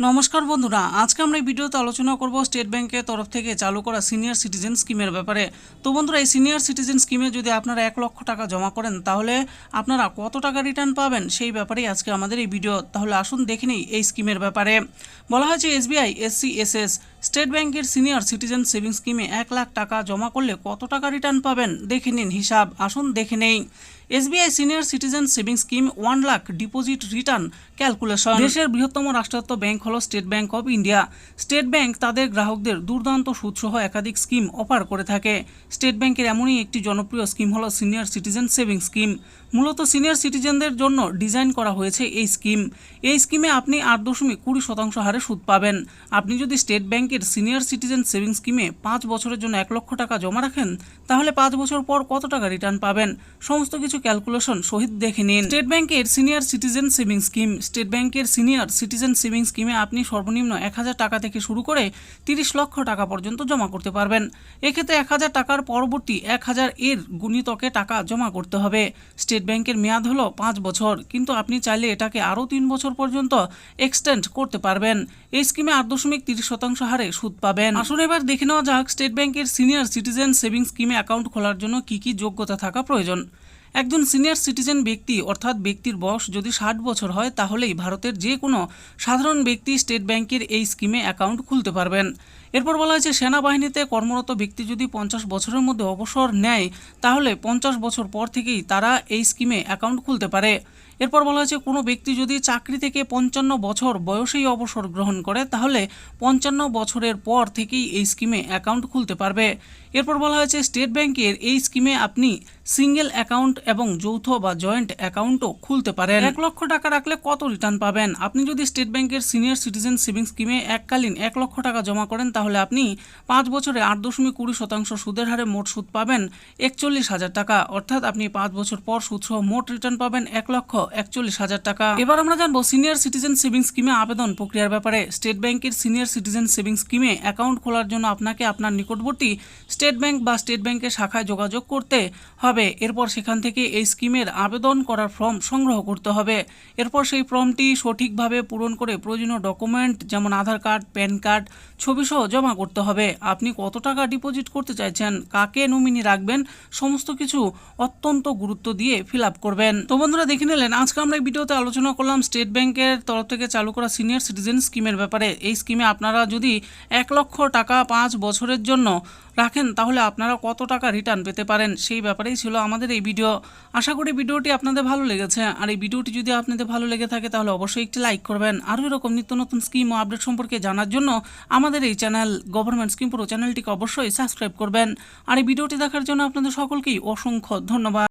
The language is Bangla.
নমস্কার বন্ধুরা, আজকে আমরা এই ভিডিওতে আলোচনা করব স্টেট ব্যাংকের তরফ থেকে চালু করা সিনিয়র সিটিজেন স্কিমের ব্যাপারে। তো বন্ধুরা, এই সিনিয়র সিটিজেন স্কিমে যদি আপনারা 1 লক্ষ টাকা জমা করেন তাহলে আপনারা কত টাকা রিটার্ন পাবেন সেই ব্যাপারেই আজকে আমাদের এই ভিডিও। তাহলে আসুন দেখে নিই এই স্কিমের ব্যাপারে। বলা হয়েছে এসবিআই এসসিএসএস স্টেট ব্যাংকের সিনিয়র সিটিজেন সেভিংস স্কিমে 1 লাখ টাকা জমা করলে কত টাকা রিটার্ন পাবেন দেখে নিন হিসাব। আসুন দেখে নেই। SBI senior citizen savings scheme 1 lakh deposit return calculation. দেশের বৃহত্তম রাষ্ট্রায়ত্ত ব্যাংক হলো state bank of India. State bank তাদের গ্রাহকদের দুর্দান্ত সুদসহ একাধিক স্কিম অফার করে থাকে। স্টেট ব্যাংকের এমনই একটি জনপ্রিয় স্কিম হলো সিনিয়র সিটিজেন সেভিংস স্কিম। মূলত সিনিয়র সিটিজেনদের জন্য ডিজাইন করা হয়েছে এই স্কিম। এই স্কিমে আপনি 8.20% হারে সুদ পাবেন। আপনি যদি স্টেট ব্যাংকের সিনিয়র সিটিজেন সেভিংস স্কিমে 5 বছরের জন্য 1 লক্ষ টাকা জমা রাখেন তাহলে 5 বছর পর কত টাকা রিটার্ন পাবেন সমস্ত কিছু ক্যালকুলেশন সহিত দেখে নিন। স্টেট ব্যাংকের senior citizen savings scheme. State ব্যাংকের সিনিয়র সিটিজেন সেভিংস স্কিমে আপনি সর্বনিম্ন 1000 টাকা থেকে শুরু করে 30 লক্ষ টাকা পর্যন্ত জমা করতে পারবেন। এক্ষেত্রে 1000 টাকার পরবর্তী 1000 এর গুণিতকে টাকা জমা করতে হবে। স্টেট ব্যাংকের মেয়াদ হলো 5 বছর, কিন্তু আপনি চাইলে এটাকে আরও 3 বছর পর্যন্ত এক্সটেন্ড করতে পারবেন। এই স্কিমে 8.30% হারে সুদ পাবেন। আসুন এবার দেখে নেওয়া যাক স্টেট ব্যাংকের সিনিয়র সিটিজেন সেভিংস স্কিমে অ্যাকাউন্ট খোলার জন্য কি কি যোগ্যতা থাকা প্রয়োজন। একজন সিনিয়র সিটিজেন ব্যক্তি অর্থাৎ ব্যক্তির বয়স যদি 60 বছর হয় তাহলেই ভারতের যে কোনো সাধারণ ব্যক্তি স্টেট ব্যাংকের এই স্কিমে অ্যাকাউন্ট খুলতে পারবেন। এরপর বলা হয়েছে সেনাবাহিনীতে কর্মরত ব্যক্তি যদি 50 বছরের মধ্যে অবসর নেয় তাহলে 50 বছর পর থেকেই তারা এই স্কিমে অ্যাকাউন্ট খুলতে পারে। এরপর বলা হয়েছে কোনো ব্যক্তি যদি চাকরি থেকে 55 বছর বয়সেই অবসর গ্রহণ করে তাহলে 55 বছরের পর থেকেই এই স্কিমে অ্যাকাউন্ট খুলতে পারবে। এরপর বলা হয়েছে স্টেট ব্যাংকের এই স্কিমে আপনি সিঙ্গেল অ্যাকাউন্ট এবং যৌথ বা জয়েন্ট অ্যাকাউন্টও খুলতে পারেন। 1 লক্ষ টাকা রাখলে কত রিটার্ন পাবেন। আপনি যদি স্টেট ব্যাংকের সিনিয়র সিটিজেন সেভিংস স্কিমে এককালীন 1 লক্ষ টাকা জমা করেন তাহলে আপনি 5 বছরে 8.20% সুদের হারে মোট সুদ পাবেন 41,000 টাকা। অর্থাৎ আপনি 5 বছর পর সুদসহ মোট রিটার্ন পাবেন 1,41,000 টাকা। এবার আমরা জানবো সিনিয়র সিটিজেন সেভিংস স্কিমে আবেদন প্রক্রিয়ার ব্যাপারে। স্টেট ব্যাংকের সিনিয়র সিটিজেন সেভিংস স্কিমে অ্যাকাউন্ট খোলার জন্য আপনাকে আপনার নিকটবর্তী স্টেট ব্যাংক বা স্টেট ব্যাংকের শাখায় যোগাযোগ করতে হবে। এরপর সেখান থেকে এই স্কিমের আবেদন করার ফর্ম সংগ্রহ করতে হবে। এরপর সেই ফর্মটি সঠিকভাবে পূরণ করে প্রয়োজনীয় ডকুমেন্ট যেমন আধার কার্ড, প্যান কার্ড, ছবি সহ জমা করতে হবে। আপনি কত টাকা ডিপোজিট করতে চাইছেন, কাকে নমিনি রাখবেন, সমস্ত কিছু অত্যন্ত গুরুত্ব দিয়ে ফিল আপ করবেন। তো বন্ধুরা দেখে নিলেন আজকে আমরা এই ভিডিওতে আলোচনা করলাম স্টেট ব্যাংকের তরফ থেকে চালু করা সিনিয়র সিটিজেন স্কিমের ব্যাপারে। এই স্কিমে আপনারা যদি 1 লক্ষ টাকা 5 বছরের জন্য রাখেন তাহলে আপনারা কত টাকা রিটার্ন পেতে পারেন সেই ব্যাপারেই ছিল আমাদের এই ভিডিও। আশা করি ভিডিওটি আপনাদের ভালো লেগেছে। আর এই ভিডিওটি যদি আপনাদের ভালো লেগে থাকে তাহলে অবশ্যই একটি লাইক করবেন। আরও এরকম নিত্য নতুন স্কিম ও আপডেট সম্পর্কে জানার জন্য আমাদের এই চ্যানেল গভর্নমেন্ট স্কিম পুরো চ্যানেলটিকে অবশ্যই সাবস্ক্রাইব করবেন। আর এই ভিডিওটি দেখার জন্য আপনাদের সকলকেই অসংখ্য ধন্যবাদ।